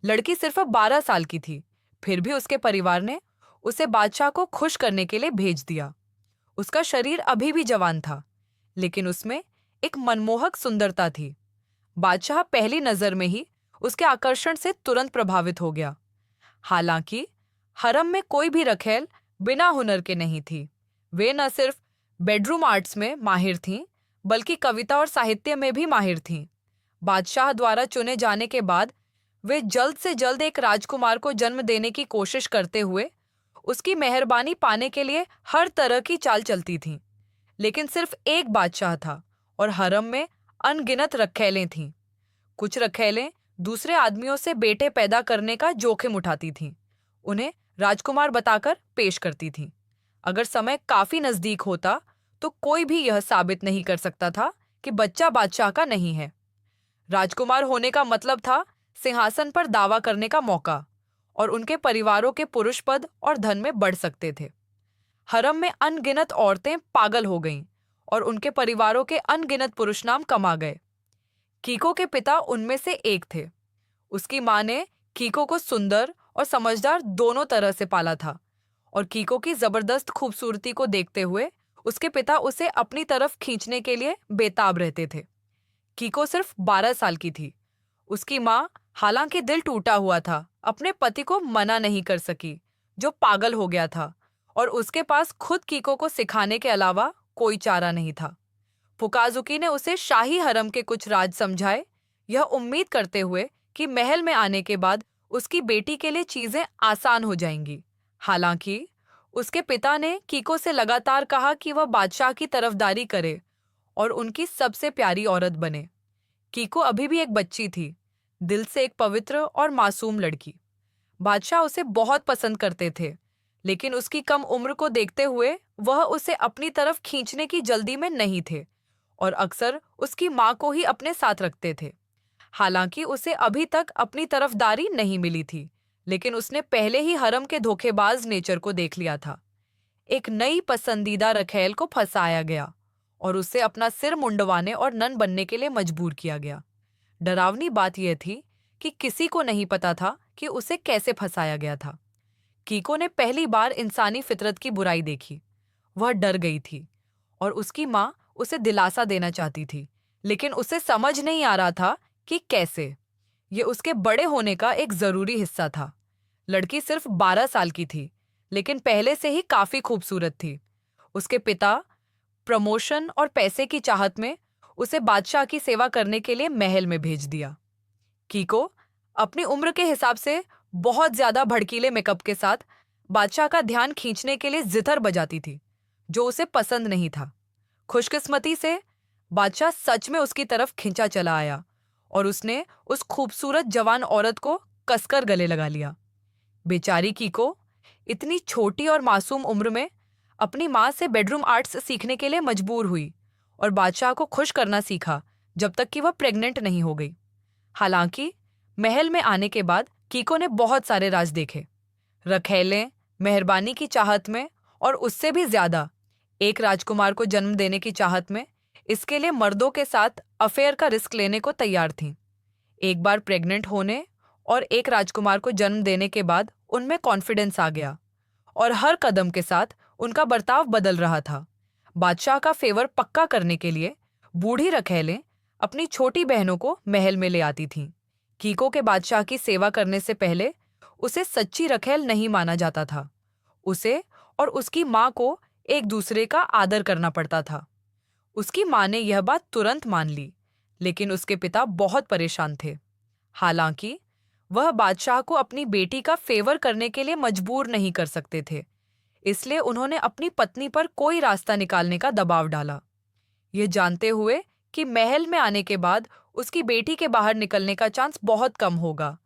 लड़की सिर्फ 12 साल की थी, फिर भी उसके परिवार ने उसे बादशाह को खुश करने के लिए भेज दिया। उसका शरीर अभी भी जवान था, लेकिन उसमें एक मनमोहक सुंदरता थी। बादशाह पहली नजर में ही उसके आकर्षण से तुरंत प्रभावित हो गया। हालांकि हरम में कोई भी रखेल बिना हुनर के नहीं थी। वे न सिर्फ बेडरूम आर्ट्स में माहिर थीं, बल्कि कविता और साहित्य में भी माहिर थीं। बादशाह द्वारा चुने जाने के बाद वे जल्द से जल्द एक राजकुमार को जन्म देने की कोशिश करते हुए उसकी मेहरबानी पाने के लिए हर तरह की चाल चलती थीं। लेकिन सिर्फ एक बादशाह था और हरम में अनगिनत रखैलें थीं। कुछ रखैलें दूसरे आदमियों से बेटे पैदा करने का जोखिम उठाती थीं, उन्हें राजकुमार बताकर पेश करती थीं। अगर समय काफी नजदीक होता तो कोई भी यह साबित नहीं कर सकता था कि बच्चा बादशाह का नहीं है। राजकुमार होने का मतलब था सिंहासन पर दावा करने का मौका, और उनके परिवारों के पुरुष पद और धन में बढ़ सकते थे। हरम में अनगिनत औरतें पागल हो गईं और उनके परिवारों के अनगिनत पुरुष नाम कमा गए। कीको के पिता उनमें से एक थे। उसकी माँ ने कीको को सुंदर और समझदार दोनों तरह से पाला था, और कीको की जबरदस्त खूबसूरती को देखते हुए उसके पिता उसे अपनी तरफ खींचने के लिए बेताब रहते थे। कीको सिर्फ 12 साल की थी। उसकी माँ, हालांकि दिल टूटा हुआ था, अपने पति को मना नहीं कर सकी, जो पागल हो गया था, और उसके पास खुद कीको को सिखाने के अलावा कोई चारा नहीं था। फुकाजुकी ने उसे शाही हरम के कुछ राज समझाए, यह उम्मीद करते हुए कि महल में आने के बाद उसकी बेटी के लिए चीजें आसान हो जाएंगी। हालांकि उसके पिता ने कीको से लगातार कहा कि वह बादशाह की तरफदारी करे और उनकी सबसे प्यारी औरत बने। कीको अभी भी एक बच्ची थी, दिल से एक पवित्र और मासूम लड़की। बादशाह उसे बहुत पसंद करते थे, लेकिन उसकी कम उम्र को देखते हुए वह उसे अपनी तरफ खींचने की जल्दी में नहीं थे और अक्सर उसकी माँ को ही अपने साथ रखते थे। हालांकि उसे अभी तक अपनी तरफदारी नहीं मिली थी, लेकिन उसने पहले ही हरम के धोखेबाज नेचर को देख लिया था। एक नई पसंदीदा रखैल को फंसाया गया और उसे अपना सिर मुंडवाने और नन बनने के लिए मजबूर किया गया। डरावनी बात यह थी कि किसी को नहीं पता था कि उसे कैसे फंसाया गया था। कीको ने पहली बार इंसानी फितरत की बुराई देखी। वह डर गई थी और उसकी माँ उसे दिलासा देना चाहती थी, लेकिन उसे समझ नहीं आ रहा था कि कैसे। ये उसके बड़े होने का एक जरूरी हिस्सा था। लड़की सिर्फ 12 साल की थी, लेकिन पहले से ही काफी खूबसूरत थी। उसके पिता प्रमोशन और पैसे की चाहत में उसे बादशाह की सेवा करने के लिए महल में भेज दिया। कीको अपनी उम्र के हिसाब से बहुत ज्यादा भड़कीले मेकअप के साथ बादशाह का ध्यान खींचने के लिए जितर बजाती थी, जो उसे पसंद नहीं था। खुशकिस्मती से बादशाह सच में उसकी तरफ खिंचा चला आया और उसने उस खूबसूरत जवान औरत को कसकर गले लगा लिया। बेचारी कीको इतनी छोटी और मासूम उम्र में अपनी माँ से बेडरूम आर्ट्स सीखने के लिए मजबूर हुई और बादशाह को खुश करना सीखा जब तक कि वह प्रेग्नेंट नहीं हो गई। हालांकि महल में आने के बाद कीको ने बहुत सारे राज देखे, रखैलें, मेहरबानी की चाहत में, और उससे भी ज्यादा एक राजकुमार को जन्म देने की चाहत में, इसके लिए मर्दों के साथ अफेयर का रिस्क लेने को तैयार थीं। एक बार प्रेग्नेंट होने और एक राजकुमार को जन्म देने के बाद उनमें कॉन्फिडेंस आ गया और हर कदम के साथ उनका बर्ताव बदल रहा था। बादशाह का फेवर पक्का करने के लिए बूढ़ी रखैलें अपनी छोटी बहनों को महल में ले आती थीं। कीको के बादशाह की सेवा करने से पहले उसे सच्ची रखैल नहीं माना जाता था। उसे और उसकी माँ को एक दूसरे का आदर करना पड़ता था। उसकी माँ ने यह बात तुरंत मान ली, लेकिन उसके पिता बहुत परेशान थे। हालांकि वह बादशाह को अपनी बेटी का फेवर करने के लिए मजबूर नहीं कर सकते थे, इसलिए उन्होंने अपनी पत्नी पर कोई रास्ता निकालने का दबाव डाला। यह जानते हुए कि महल में आने के बाद उसकी बेटी के बाहर निकलने का चांस बहुत कम होगा,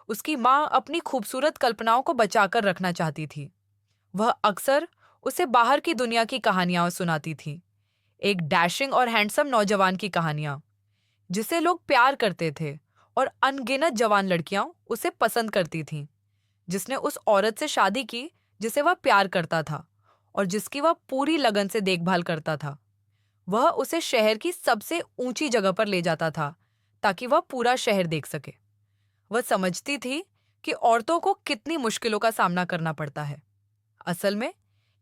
उसकी माँ अपनी खूबसूरत कल्पनाओं को बचाकर रखना चाहती थी। वह अक्सर उसे बाहर की दुनिया की कहानियां सुनाती थी, एक डैशिंग और हैंडसम नौजवान की कहानियां जिसे लोग प्यार करते थे, और अनगिनत जवान लड़कियां उसे पसंद करती थीं, जिसने उस औरत से शादी की जिसे वह प्यार करता था और जिसकी वह पूरी लगन से देखभाल करता था। वह उसे शहर की सबसे ऊंची जगह पर ले जाता था ताकि वह पूरा शहर देख सके। वह समझती थी कि औरतों को कितनी मुश्किलों का सामना करना पड़ता है। असल में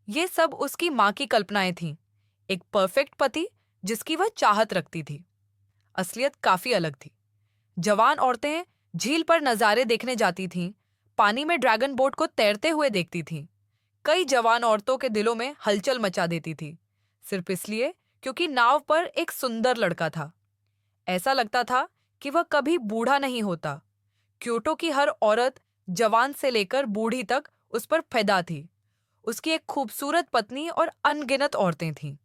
ये सब उसकी माँ की कल्पनाएं थीं, एक परफेक्ट पति जिसकी वह चाहत रखती थी। असलियत काफी अलग थी। जवान औरतें झील पर नजारे देखने जाती थीं, पानी में ड्रैगन बोट को तैरते हुए देखती थीं। कई जवान औरतों के दिलों में हलचल मचा देती थी, सिर्फ इसलिए क्योंकि नाव पर एक सुंदर लड़का था। ऐसा लगता था कि वह कभी बूढ़ा नहीं होता। क्योटो की हर औरत, जवान से लेकर बूढ़ी तक, उस पर फिदा थी। उसकी एक खूबसूरत पत्नी और अनगिनत औरतें थीं।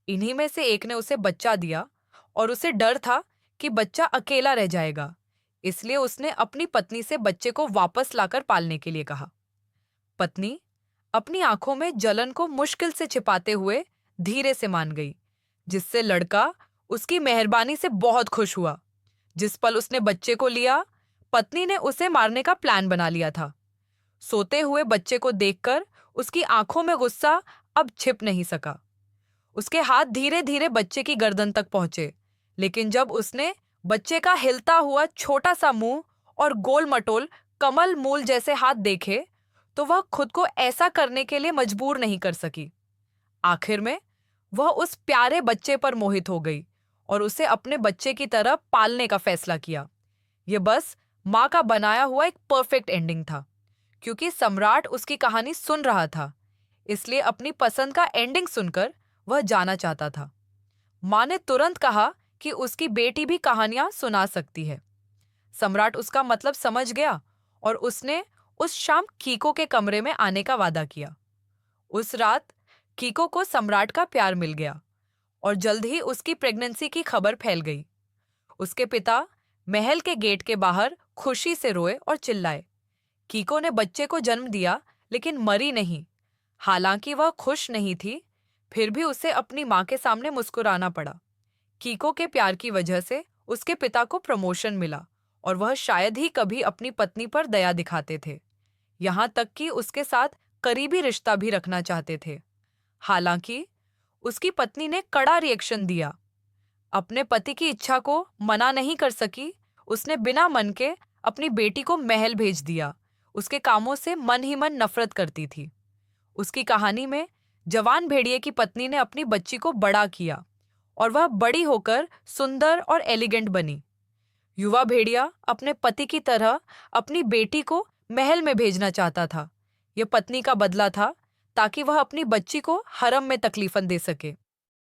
इन्हीं में से एक ने उसे बच्चा दिया और उसे डर था कि बच्चा अकेला रह जाएगा। इसलिए उसने अपनी पत्नी से बच्चे को वापस लाकर पालने के लिए कहा। पत्नी अपनी आंखों में जलन को मुश्किल से छिपाते हुए धीरे से मान गई, जिससे लड़का उसकी मेहरबानी से बहुत खुश हुआ। जिस पल उसने बच्चे को लिया, पत्नी ने उसे मारने का प्लान बना लिया था। सोते हुए बच्चे को देखकर उसकी आंखों में गुस्सा अब छिप नहीं सका। उसके हाथ धीरे धीरे बच्चे की गर्दन तक पहुंचे, लेकिन जब उसने बच्चे का हिलता हुआ छोटा सा मुंह और गोल मटोल कमल मूल जैसे हाथ देखे, तो वह खुद को ऐसा करने के लिए मजबूर नहीं कर सकी। आखिर में वह उस प्यारे बच्चे पर मोहित हो गई और उसे अपने बच्चे की तरह पालने का फैसला किया। यह बस माँ का बनाया हुआ एक परफेक्ट एंडिंग था, क्योंकि सम्राट उसकी कहानी सुन रहा था, इसलिए अपनी पसंद का एंडिंग सुनकर वह जाना चाहता था। माँ ने तुरंत कहा कि उसकी बेटी भी कहानियां सुना सकती है। सम्राट उसका मतलब समझ गया और उसने उस शाम कीको के कमरे में आने का वादा किया। उस रात कीको को सम्राट का प्यार मिल गया और जल्द ही उसकी प्रेगनेंसी की खबर फैल गई। उसके पिता महल के गेट के बाहर खुशी से रोए और चिल्लाए। कीको ने बच्चे को जन्म दिया, लेकिन मरी नहीं। हालांकि वह खुश नहीं थी, फिर भी उसे अपनी माँ के सामने मुस्कुराना पड़ा। कीको के प्यार की वजह से उसके पिता को प्रमोशन मिला और वह शायद ही कभी अपनी पत्नी पर दया दिखाते थे, यहाँ तक कि उसके साथ करीबी रिश्ता भी रखना चाहते थे। हालांकि उसकी पत्नी ने कड़ा रिएक्शन दिया। अपने पति की इच्छा को मना नहीं कर सकी, उसने बिना मन के अपनी बेटी को महल भेज दिया। उसके कामों से मन ही मन नफरत करती थी। उसकी कहानी में जवान भेड़िए की पत्नी ने अपनी बच्ची को बड़ा किया और वह बड़ी होकर सुंदर और एलिगेंट बनी। युवा भेड़िया अपने पति की तरह अपनी बेटी को महल में भेजना चाहता था। यह पत्नी का बदला था, ताकि वह अपनी बच्ची को हरम में तकलीफन दे सके।